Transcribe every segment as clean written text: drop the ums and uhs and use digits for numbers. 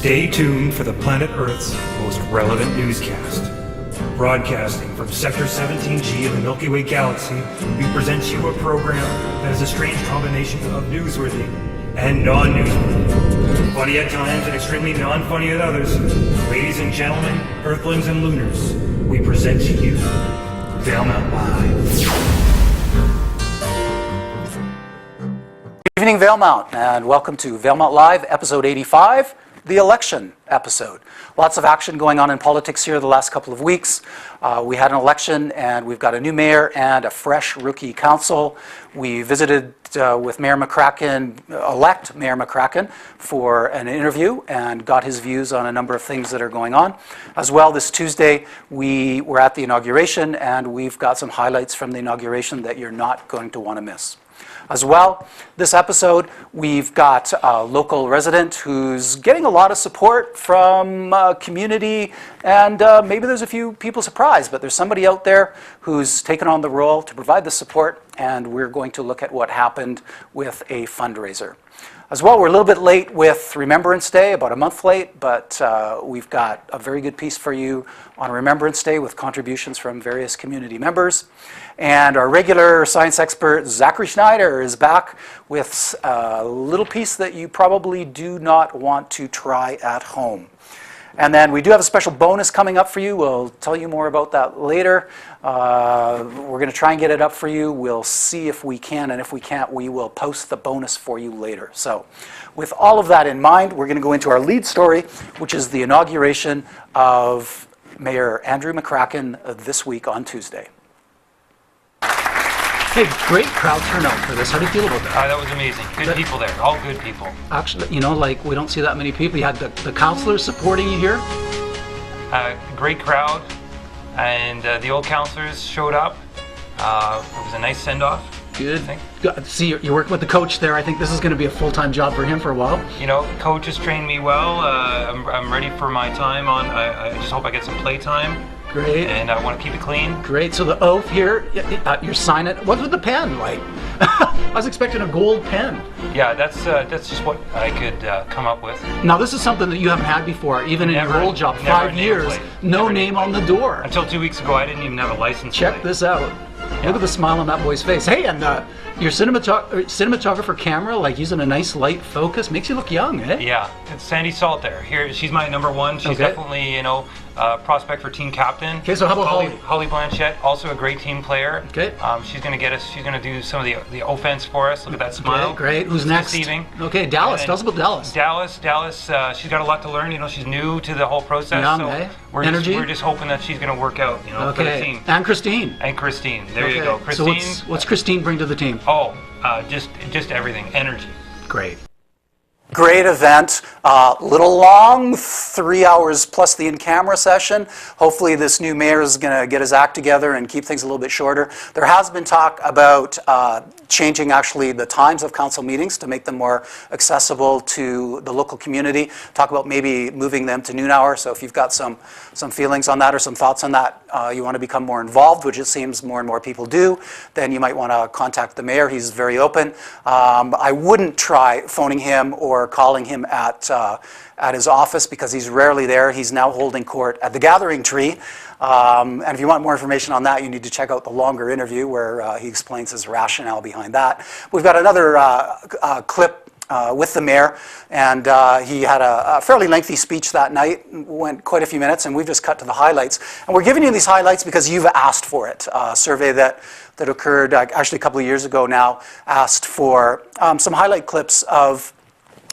Stay tuned for the planet Earth's most relevant newscast. Broadcasting from Sector 17G of the Milky Way Galaxy, we present you a program that is a strange combination of newsworthy and non-newsworthy. Funny at times and extremely non-funny at others. Ladies and gentlemen, Earthlings and Lunars, we present to you Valemount Live. Good evening, Valemount, and welcome to Valemount Live, episode 85, the election episode. Lots of action going on in politics here the last couple of weeks. We had an election, and we've got a new mayor and a fresh rookie council. We visited with Mayor McCracken, elect Mayor McCracken, for an interview and got his views on a number of things that are going on. As well, this Tuesday, we were at the inauguration, and we've got some highlights from the inauguration that you're not going to want to miss. As well, this episode, we've got a local resident who's getting a lot of support from community, and maybe there's a few people surprised, but there's somebody out there who's taken on the role to provide the support, and we're going to look at what happened with a fundraiser. As well, we're a little bit late with Remembrance Day, about a month late, but we've got a very good piece for you on Remembrance Day with contributions from various community members. And our regular science expert, Zachary Schneider, is back with a little piece that you probably do not want to try at home. And then we do have a special bonus coming up for you. We'll tell you more about that later. We're going to try and get it up for you. We'll see if we can, and if we can't, we will post the bonus for you later. So with all of that in mind, we're going to go into our lead story, which is the inauguration of Mayor Andrew McCracken this week on Tuesday. Hey, great crowd turnout for this. How do you feel about that? That was amazing. Good people there. All good people. Actually, you know, like, we don't see that many people. You had the councillors supporting you here? Great crowd. And the old councillors showed up. It was a nice send-off. Good. See, you're working with the coach there. I think this is going to be a full-time job for him for a while. You know, the coach has trained me well. I'm ready for my time on. I just hope I get some play time. Great. And I want to keep it clean. Great. So the oath here, you're signing. What's with the pen? Like, I was expecting a gold pen. Yeah, that's just what I could come up with. Now, this is something that you haven't had before, even in your old job. 5 years, no name on the door. Until 2 weeks ago, I didn't even have a license plate. Check this out. Yeah. Look at the smile on that boy's face. Hey, and your cinematographer camera, like using a nice light focus, makes you look young, eh? Yeah, it's Sandy Salt there. Here, she's my number one. She's definitely, you know, prospect for team captain. Okay, so how about Holly? Holly Blanchette, also a great team player. Okay. She's going to get us. She's going to do some of the offense for us. Look at that smile. Okay, great. Who's next? Deceiving. Okay, Dallas. Tell us about Dallas. Dallas. She's got a lot to learn. You know, she's new to the whole process. Young, so eh? we're just hoping that she's going to work out. You know, for the team. And Christine. There you go. Christine. So what's Christine bring to the team? Oh, just everything. Energy. Great. Great event, little long, 3 hours plus the in-camera session. Hopefully this new mayor is going to get his act together and keep things a little bit shorter. There has been talk about changing actually the times of council meetings to make them more accessible to the local community. Talk about maybe moving them to noon hour. So if you've got some feelings on that or some thoughts on that, you want to become more involved, which it seems more and more people do, then you might want to contact the mayor. He's very open. I wouldn't try phoning him or calling him at his office because he's rarely there. He's now holding court at the Gathering Tree. And if you want more information on that, you need to check out the longer interview where he explains his rationale behind that. We've got another clip with the mayor, and he had a fairly lengthy speech that night, went quite a few minutes, and we've just cut to the highlights. And we're giving you these highlights because you've asked for it. A survey that occurred actually a couple of years ago now asked for some highlight clips of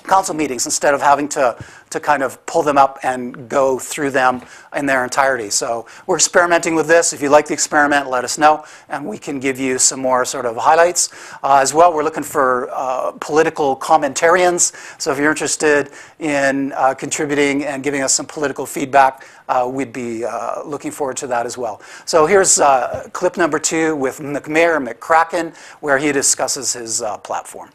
council meetings instead of having to kind of pull them up and go through them in their entirety. So we're experimenting with this. If you like the experiment, let us know, and we can give you some more sort of highlights. As well, we're looking for political commentarians. So if you're interested in contributing and giving us some political feedback, we'd be looking forward to that as well. So here's clip number 2 with Mayor McCracken, where he discusses his platform.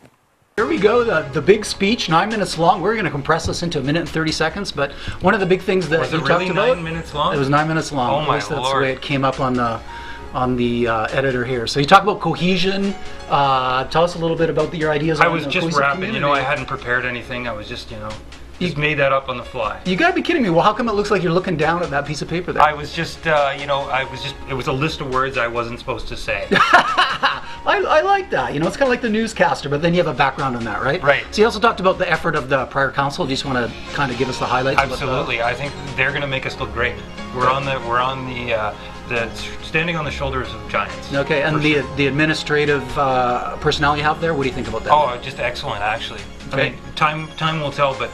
Here we go, the big speech, 9 minutes long. We're going to compress this into 1 minute and 30 seconds, but one of the big things that you talked about... Was it really 9 minutes long? It was 9 minutes long. Oh my That's Lord. the way it came up on the editor here. So you talk about cohesion. Tell us a little bit about your ideas on the cohesion I was just rapping, community. you know, I hadn't prepared anything. I was just, you know, Just made that up on the fly. You gotta be kidding me. Well, how come it looks like you're looking down at that piece of paper there? I was just, it was a list of words I wasn't supposed to say. I like that. It's kind of like the newscaster, but then you have a background on that, right? Right. So you also talked about the effort of the prior council. Do you just want to kind of give us the highlights? Absolutely. I think they're going to make us look great. We're on the standing on the shoulders of giants. Okay, and the administrative personnel you have there, what do you think about that? Oh, just excellent, actually. Okay. I mean, time will tell, but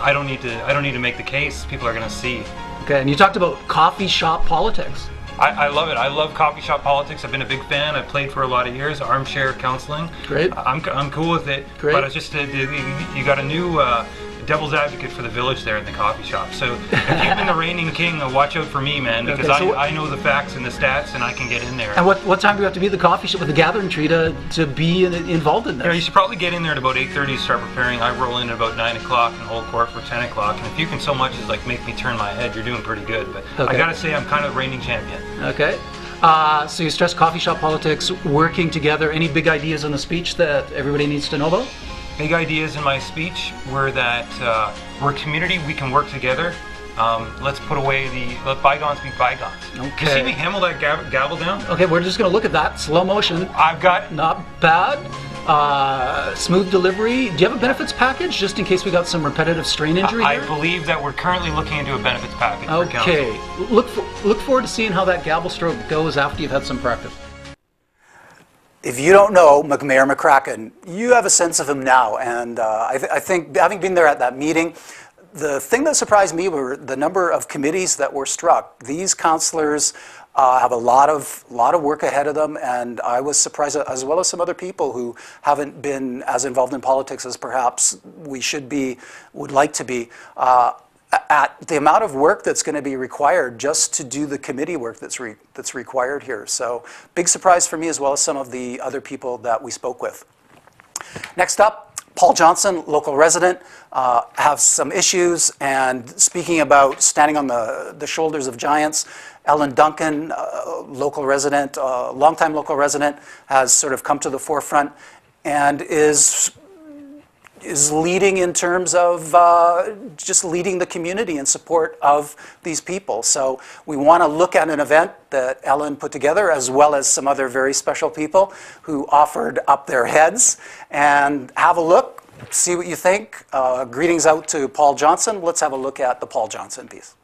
I don't need to make the case. People are going to see. Okay, and you talked about coffee shop politics. I love it. I love coffee shop politics. I've been a big fan. I've played for a lot of years. Armchair counseling. Great. I'm cool with it. Great. But it's just you got a new devil's advocate for the village there in the coffee shop. So if you've been the reigning king, watch out for me, man, because I know the facts and the stats, and I can get in there. And what time do you have to be at the coffee shop with the gathering tree to be involved in this? You should probably get in there at about 8:30 to start preparing. I roll in at about 9 o'clock and hold court for 10 o'clock. And if you can so much as like make me turn my head, you're doing pretty good. But okay. I gotta say, I'm kind of reigning champion. Okay. So you stress coffee shop politics, working together. Any big ideas on the speech that everybody needs to know about? Big ideas in my speech were that we're a community, we can work together. Let's put away let bygones be bygones. Okay. You see me hammer that gavel down? Okay, we're just going to look at that. Slow motion. I've got... Not bad. Smooth delivery. Do you have a benefits package just in case we got some repetitive strain injury I here? believe that we're currently looking into a benefits package for council. Okay. Look forward to seeing how that gavel stroke goes after you've had some practice. If you don't know Mayor McCracken, you have a sense of him now. And I think, having been there at that meeting, the thing that surprised me were the number of committees that were struck. These councillors have a lot of work ahead of them, and I was surprised, as well as some other people who haven't been as involved in politics as perhaps we would like to be. At the amount of work that's going to be required just to do the committee work that's required here. So big surprise for me, as well as some of the other people that we spoke with. Next up, Paul Johnson, local resident, has some issues, and speaking about standing on the shoulders of giants, Ellen Duncan, local resident, longtime local resident, has sort of come to the forefront and is leading in terms of just leading the community in support of these people. So we want to look at an event that Ellen put together, as well as some other very special people who offered up their heads, and have a look, see what you think. Greetings out to Paul Johnson. Let's have a look at the Paul Johnson piece.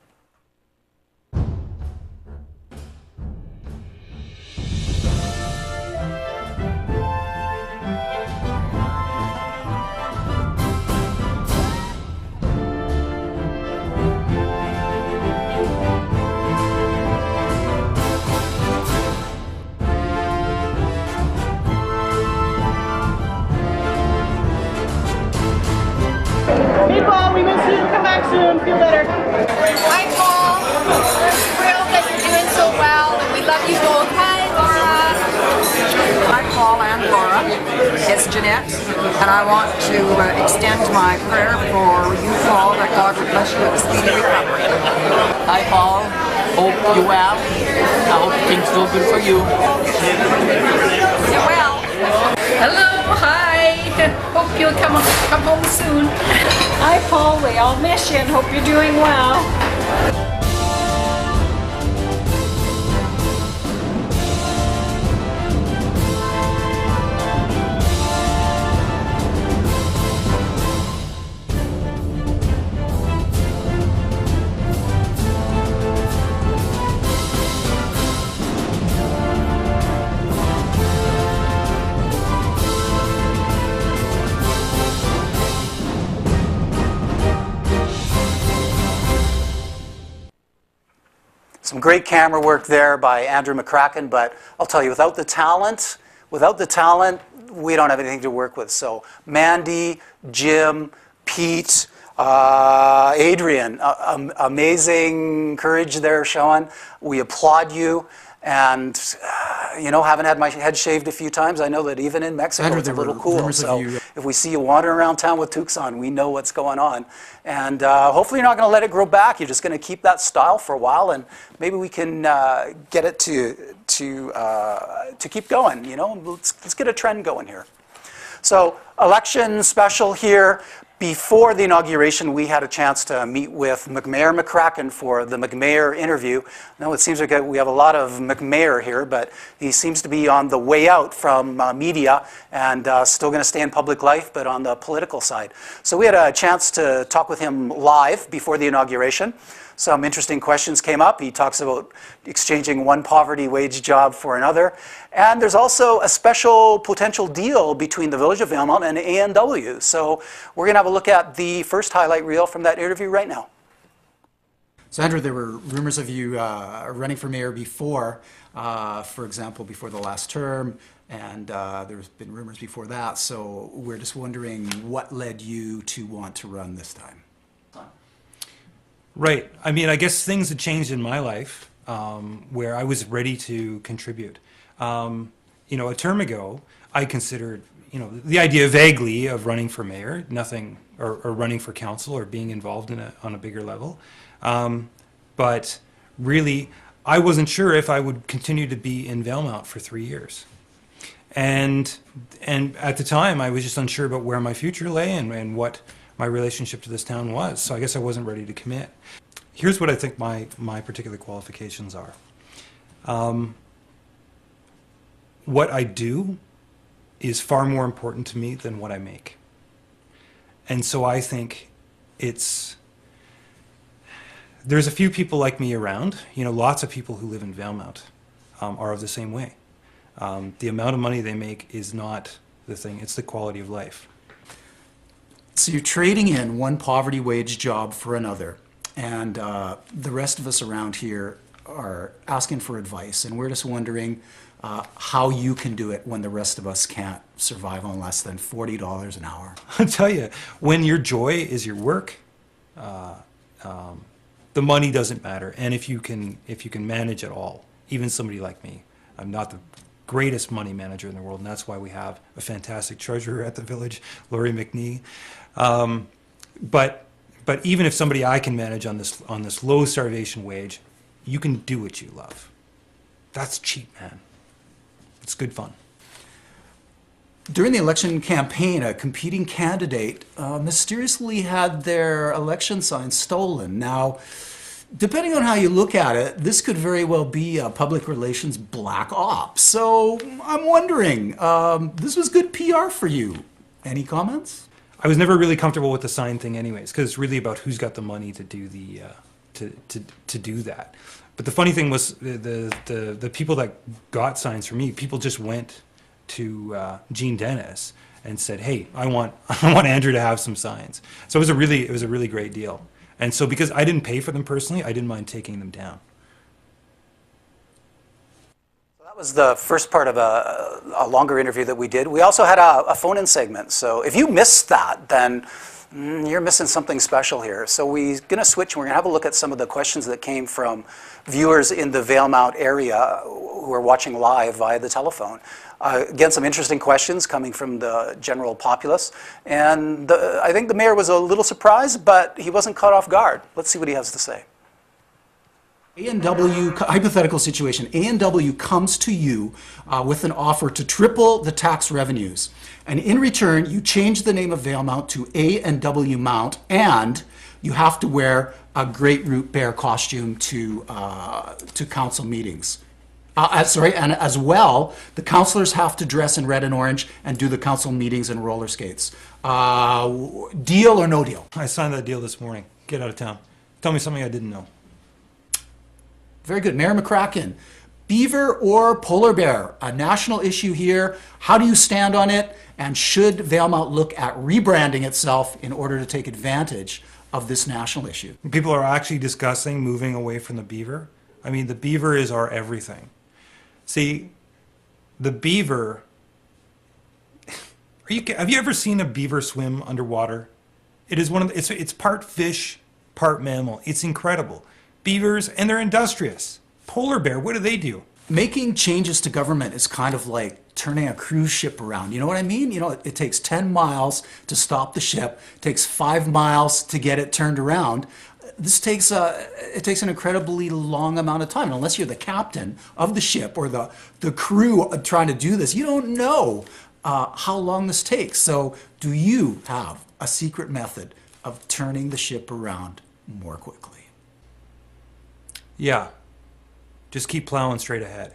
Hey Paul, we miss you. Come back soon. Feel better. Hi Paul. We're thrilled that you're doing so well, and we love you both. Hi Laura. Hi Paul and Laura. It's Jeanette, and I want to extend my prayer for you, Paul, that God will bless you with a speedy recovery. Hi Paul, hope you're well. I hope things go good for you. You're well. Hello. Hi. Hope you'll come home soon. Hi Paul, we all miss you and hope you're doing well. Some great camera work there by Andrew McCracken, but I'll tell you, without the talent, we don't have anything to work with. So Mandy, Jim, Pete, Adrian, amazing courage there, Sean. We applaud you. And, having had my head shaved a few times, I know that even in Mexico, Andrew, it's a there little were cool. rumors of So you- if we see you wandering around town with toques on, we know what's going on. And hopefully you're not going to let it grow back. You're just going to keep that style for a while, and maybe we can get it to keep going. Let's get a trend going here. So election special here. Before the inauguration, we had a chance to meet with Mayor McCracken for the McMayor interview. Now it seems like we have a lot of McMayor here, but he seems to be on the way out from media and still going to stay in public life, but on the political side. So we had a chance to talk with him live before the inauguration. Some interesting questions came up. He talks about exchanging one poverty wage job for another. And there's also a special potential deal between the Village of Valemount and A&W. So we're going to have a look at the first highlight reel from that interview right now. So Andrew, there were rumors of you running for mayor before, for example, before the last term, and there's been rumors before that. So we're just wondering what led you to want to run this time? Right. I mean, I guess things had changed in my life where I was ready to contribute. You know, a term ago, I considered, you know, the idea vaguely of running for mayor, nothing, or running for council or being involved in on a bigger level. But really, I wasn't sure if I would continue to be in Valemount for 3 years. And at the time, I was just unsure about where my future lay and what my relationship to this town was. So I guess I wasn't ready to commit. Here's what I think my particular qualifications are. What I do is far more important to me than what I make. And so I think there's a few people like me around. You know, lots of people who live in Valemount are of the same way. The amount of money they make is not the thing, it's the quality of life. So you're trading in one poverty wage job for another, and the rest of us around here are asking for advice, and we're just wondering how you can do it when the rest of us can't survive on less than $40 an hour. I'll tell you, when your joy is your work, the money doesn't matter, and if you can manage it all, even somebody like me, I'm not the greatest money manager in the world, and that's why we have a fantastic treasurer at the village, Laurie McNee. But even if somebody I can manage on this low starvation wage, you can do what you love. That's cheap, man. It's good fun. During the election campaign, a competing candidate mysteriously had their election sign stolen. Now, depending on how you look at it, this could very well be a public relations black op. So I'm wondering, this was good PR for you. Any comments? I was never really comfortable with the sign thing anyways, because it's really about who's got the money to do the to do that. But the funny thing was the people that got signs for me, people just went to Gene Dennis and said, "Hey, I want Andrew to have some signs." So it was a really great deal. And so because I didn't pay for them personally, I didn't mind taking them down. That was the first part of a longer interview that we did. We also had a phone-in segment. So if you missed that, then you're missing something special here. So we're going to switch and we're going to have a look at some of the questions that came from viewers in the Valemount area who are watching live via the telephone. Again, some interesting questions coming from the general populace. And I think the mayor was a little surprised, but he wasn't caught off guard. Let's see what he has to say. A&W, hypothetical situation, A&W comes to you with an offer to triple the tax revenues. And in return, you change the name of Valemount to A&W Mount, and you have to wear a Great Root Bear costume to council meetings. And as well, the councillors have to dress in red and orange and do the council meetings in roller skates. Deal or no deal? I signed that deal this morning. Get out of town. Tell me something I didn't know. Very good. Mayor McCracken, Beaver or polar bear, a national issue here. How do you stand on it? And should Valemount look at rebranding itself in order to take advantage of this national issue? People are actually discussing moving away from the beaver. I mean, the beaver is our everything. See, the beaver, have you ever seen a beaver swim underwater? It is it's part fish, part mammal. It's incredible. Beavers, and they're industrious. Polar bear, what do they do? Making changes to government is kind of like turning a cruise ship around. You know what I mean? You know, it takes 10 miles to stop the ship. It takes 5 miles to get it turned around. This takes an incredibly long amount of time. And unless you're the captain of the ship or the crew trying to do this, you don't know how long this takes. So do you have a secret method of turning the ship around more quickly. Yeah. Just keep plowing straight ahead.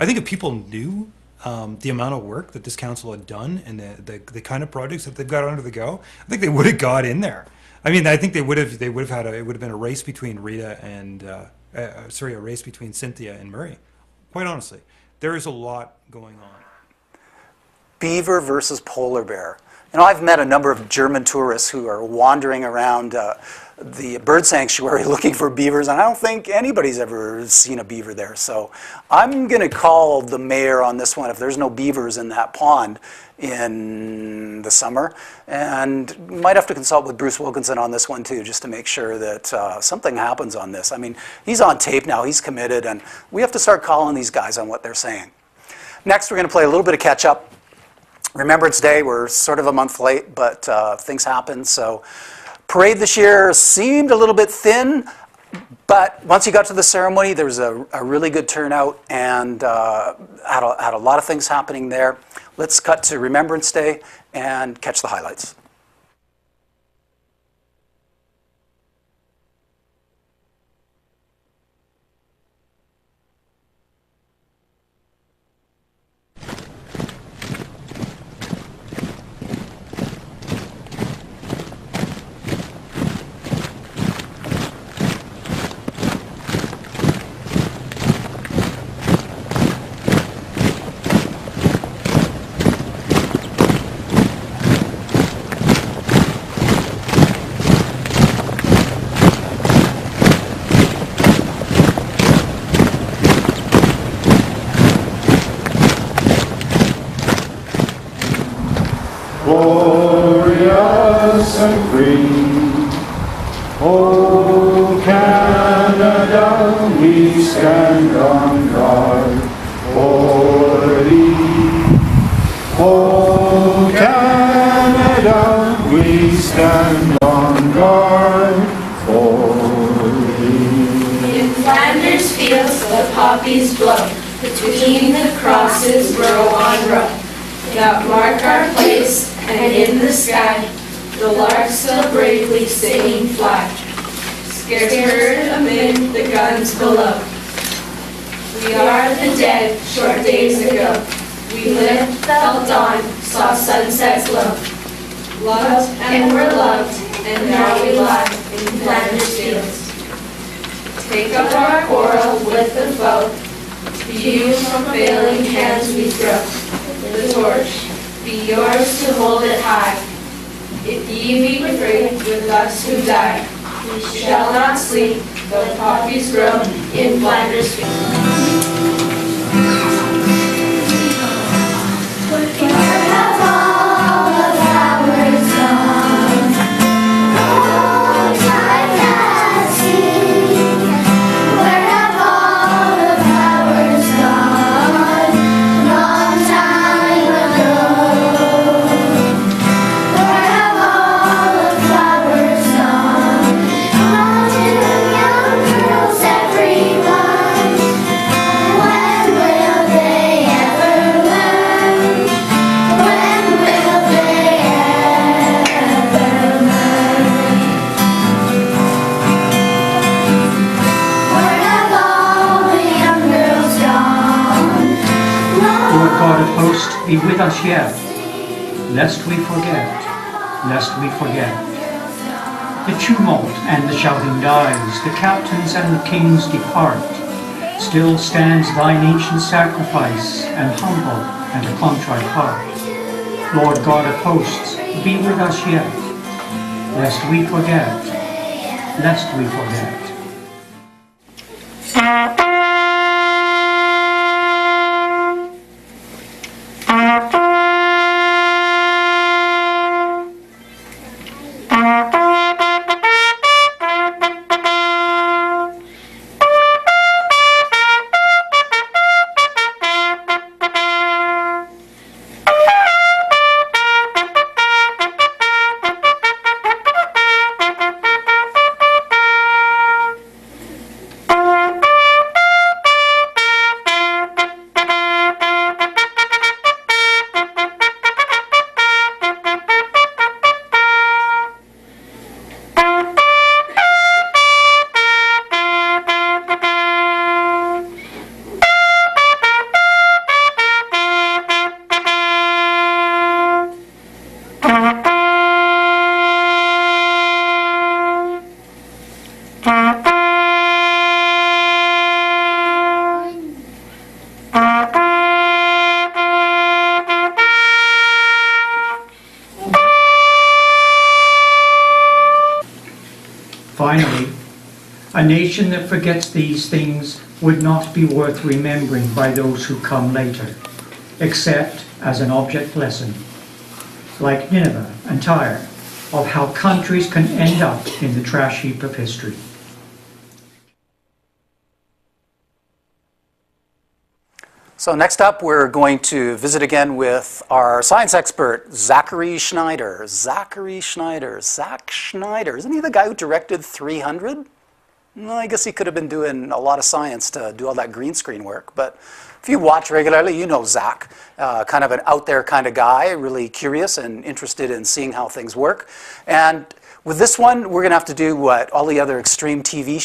I think if people knew the amount of work that this council had done and the kind of projects that they've got under the go, I think they would have got in there. I mean, I think it would have been a race between Rita and a race between Cynthia and Murray. Quite honestly, there is a lot going on. Beaver versus polar bear. You know, I've met a number of German tourists who are wandering around the bird sanctuary looking for beavers, and I don't think anybody's ever seen a beaver there. So I'm going to call the mayor on this one if there's no beavers in that pond in the summer, and might have to consult with Bruce Wilkinson on this one too, just to make sure that something happens on this. I mean, he's on tape now, he's committed, and we have to start calling these guys on what they're saying. Next, we're going to play a little bit of catch up. Remembrance Day, we're sort of a month late, but things happen. So parade this year seemed a little bit thin, but once you got to the ceremony, there was a really good turnout and had a lot of things happening there. Let's cut to Remembrance Day and catch the highlights. Glorious and free, oh Canada, we stand on guard for thee. Oh Canada, we stand on guard for thee. In Flanders fields the poppies blow, between the crosses row on row, that mark our place, and in the sky the larks still bravely singing fly, scarce heard amid the guns below. We are the dead, short days ago. We lived, felt dawn, saw sunsets glow. Loved and were loved, and now we lie in Flanders fields. Take up our quarrel with the foe, to you from failing hands we throw the torch. Be yours to hold it high. If ye be brave with us who die, we shall not sleep, though poppies grow in Flanders fields. Be with us yet, lest we forget, lest we forget. The tumult and the shouting dies, the captains and the kings depart. Still stands thine ancient sacrifice, an humble and a contrite heart. Lord God of hosts, be with us yet, lest we forget, lest we forget. Finally, a nation that forgets these things would not be worth remembering by those who come later, except as an object lesson, like Nineveh and Tyre, of how countries can end up in the trash heap of history. So next up, we're going to visit again with our science expert, Zachary Schneider. Zachary Schneider. Zach Schneider. Isn't he the guy who directed 300? Well, I guess he could have been doing a lot of science to do all that green screen work. But if you watch regularly, you know Zach. Kind of an out there kind of guy, really curious and interested in seeing how things work. And with this one, we're going to have to do what all the other extreme TV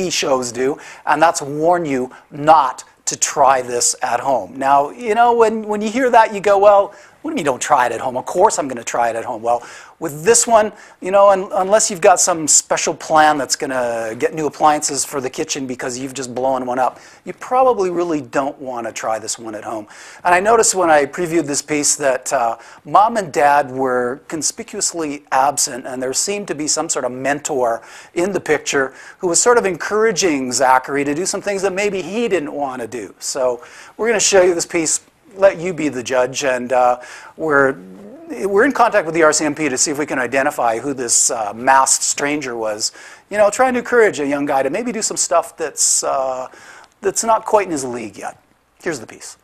shows do, and that's warn you not to try this at home. Now, you know, when you hear that, you go, well, what do you mean don't try it at home? Of course I'm going to try it at home. Well, with this one, you know, unless you've got some special plan that's going to get new appliances for the kitchen because you've just blown one up, you probably really don't want to try this one at home. And I noticed when I previewed this piece that Mom and Dad were conspicuously absent, and there seemed to be some sort of mentor in the picture who was sort of encouraging Zachary to do some things that maybe he didn't want to do. So we're going to show you this piece, let you be the judge, and we're in contact with the RCMP to see if we can identify who this masked stranger was. You know, trying to encourage a young guy to maybe do some stuff that's not quite in his league yet. Here's the piece.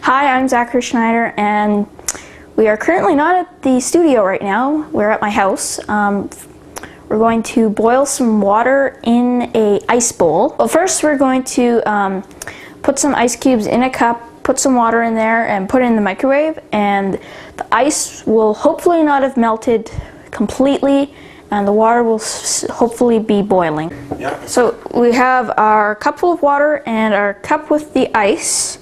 Hi, I'm Zachary Schneider, and we are currently not at the studio right now. We're at my house. We're going to boil some water in an ice bowl. Well, first we're going to put some ice cubes in a cup, put some water in there, and put it in the microwave. And the ice will hopefully not have melted completely, and the water will hopefully be boiling. Yeah. So we have our cup full of water and our cup with the ice.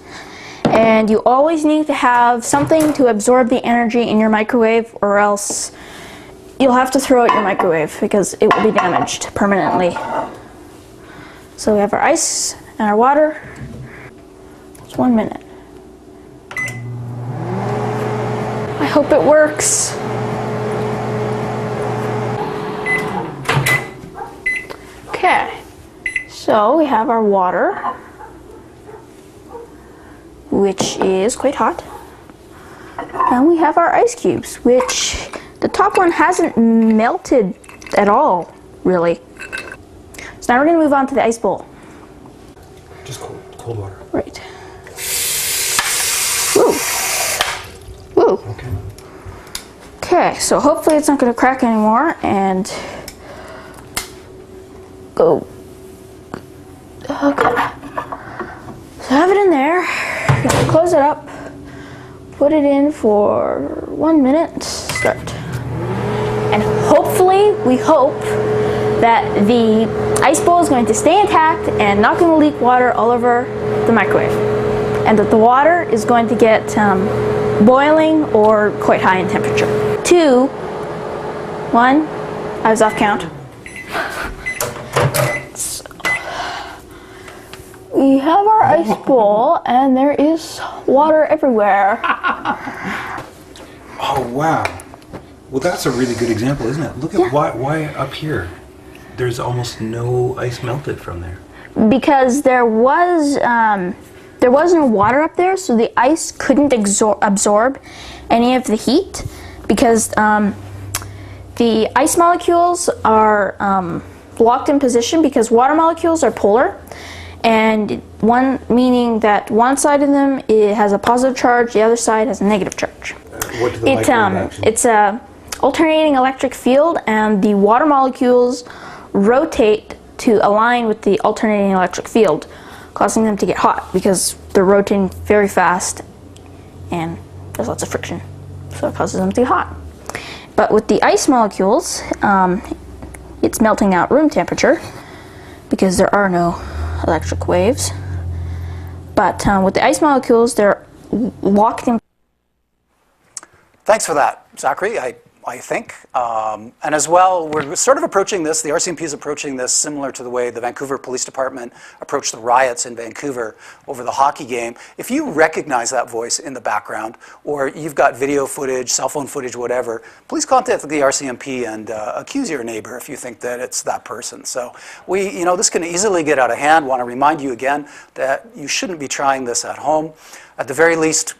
And you always need to have something to absorb the energy in your microwave, or else you'll have to throw out your microwave because it will be damaged permanently. So we have our ice and our water. It's 1 minute. I hope it works. Okay, so we have our water, which is quite hot. And we have our ice cubes, which the top one hasn't melted at all, really. So now we're going to move on to the ice bowl. Just cold water. Right. Woo. Woo. Okay. Okay, so hopefully it's not going to crack anymore, and go. Okay. So have it in there. Close it up. Put it in for 1 minute. Start. And hopefully, we hope that the ice bowl is going to stay intact and not going to leak water all over the microwave. And that the water is going to get boiling or quite high in temperature. 2, 1, I was off count. So, we have our ice bowl and there is water everywhere. Oh, wow. Well, that's a really good example, isn't it? Look at why up here there's almost no ice melted from there. Because there was no water up there, so the ice couldn't absorb any of the heat, because the ice molecules are locked in position because water molecules are polar, and meaning that one side of them has a positive charge, the other side has a negative charge. What do the microwave it's a alternating electric field, and the water molecules rotate to align with the alternating electric field, causing them to get hot because they're rotating very fast and there's lots of friction, so it causes them to get hot. But with the ice molecules, it's melting out room temperature because there are no electric waves. But with the ice molecules, they're locked in. Thanks for that, Zachary. I I think. And as well, we're sort of approaching this, the RCMP is approaching this similar to the way the Vancouver Police Department approached the riots in Vancouver over the hockey game. If you recognize that voice in the background, or you've got video footage, cell phone footage, whatever, please contact the RCMP and accuse your neighbor if you think that it's that person. So this can easily get out of hand. Want to remind you again that you shouldn't be trying this at home. At the very least,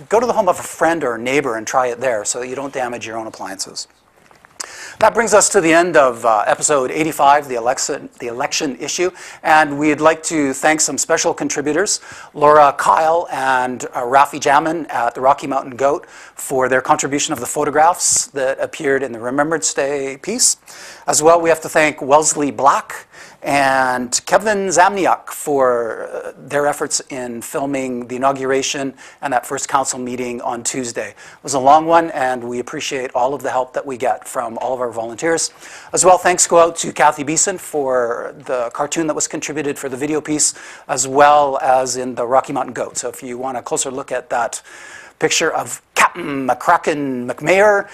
go to the home of a friend or a neighbor and try it there so that you don't damage your own appliances. That brings us to the end of episode 85, the election issue, and we'd like to thank some special contributors, Laura Kyle and Rafi Jamin at the Rocky Mountain Goat, for their contribution of the photographs that appeared in the Remembrance Day piece. As well, we have to thank Wellesley Black and Kevin Zamniak for their efforts in filming the inauguration and that first council meeting on Tuesday. It was a long one, and we appreciate all of the help that we get from all of our volunteers. As well, thanks go out to Kathy Beeson for the cartoon that was contributed for the video piece, as well as in the Rocky Mountain Goat. So if you want a closer look at that picture of Captain McCracken McMayer,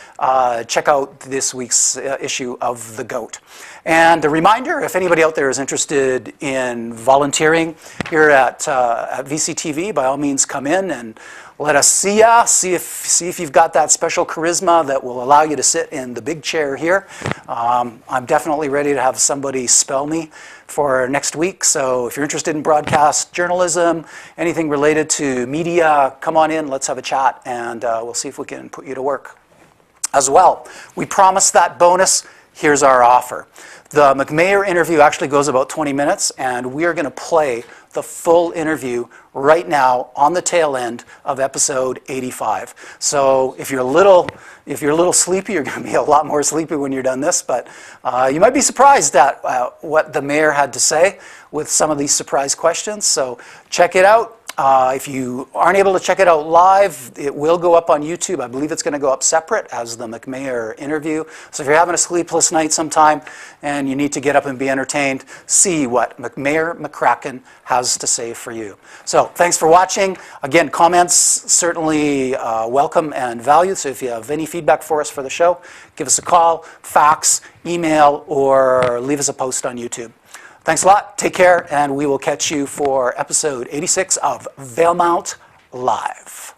check out this week's issue of The Goat. And a reminder, if anybody out there is interested in volunteering here at VCTV, by all means come in and let us see ya, see if you've got that special charisma that will allow you to sit in the big chair here. I'm definitely ready to have somebody spell me for next week, so if you're interested in broadcast journalism, anything related to media, come on in, let's have a chat, and we'll see if we can put you to work. As well, we promised that bonus. Here's our offer. The McMayer interview actually goes about 20 minutes, and we are going to play the full interview right now on the tail end of episode 85. So if you're a little sleepy, you're going to be a lot more sleepy when you're done this, but you might be surprised at what the mayor had to say with some of these surprise questions. So check it out. If you aren't able to check it out live, it will go up on YouTube. I believe it's going to go up separate as the McMayer interview. So if you're having a sleepless night sometime and you need to get up and be entertained, see what McMayer McCracken has to say for you. So thanks for watching. Again, comments certainly welcome and valued. So if you have any feedback for us for the show, give us a call, fax, email, or leave us a post on YouTube. Thanks a lot, take care, and we will catch you for episode 86 of Valemount Live.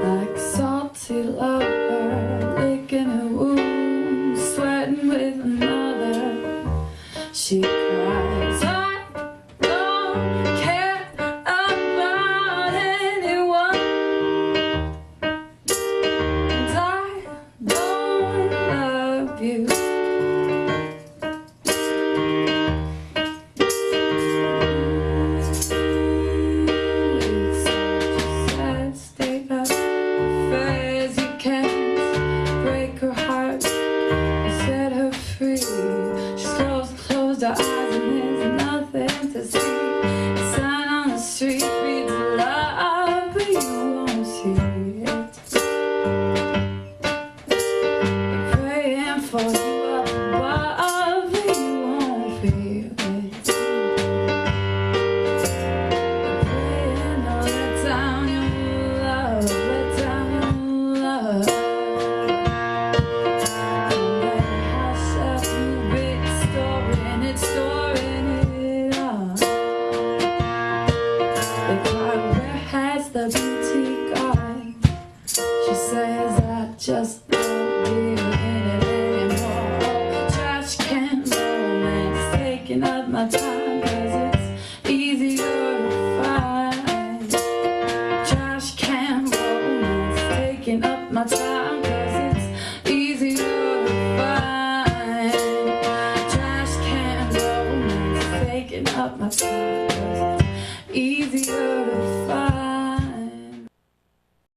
Like salty lover, licking her wound, sweating with another. She cries, I don't care about anyone, and I don't love you. It's such a sad state of affairs. You can't break her heart and set her free. She's closed her eyes and there's nothing to see. The sign on the street reads love, but you won't see it. They're praying for you up above, but you won't feel it. They're praying, oh, let down your love, let down your love. The beauty gone. She says I just don't believe in it anymore. Trash can romance taking up my time, 'cause it's easier to find. Trash can romance taking up my time, 'cause it's easier to find. Trash can romance taking up my time.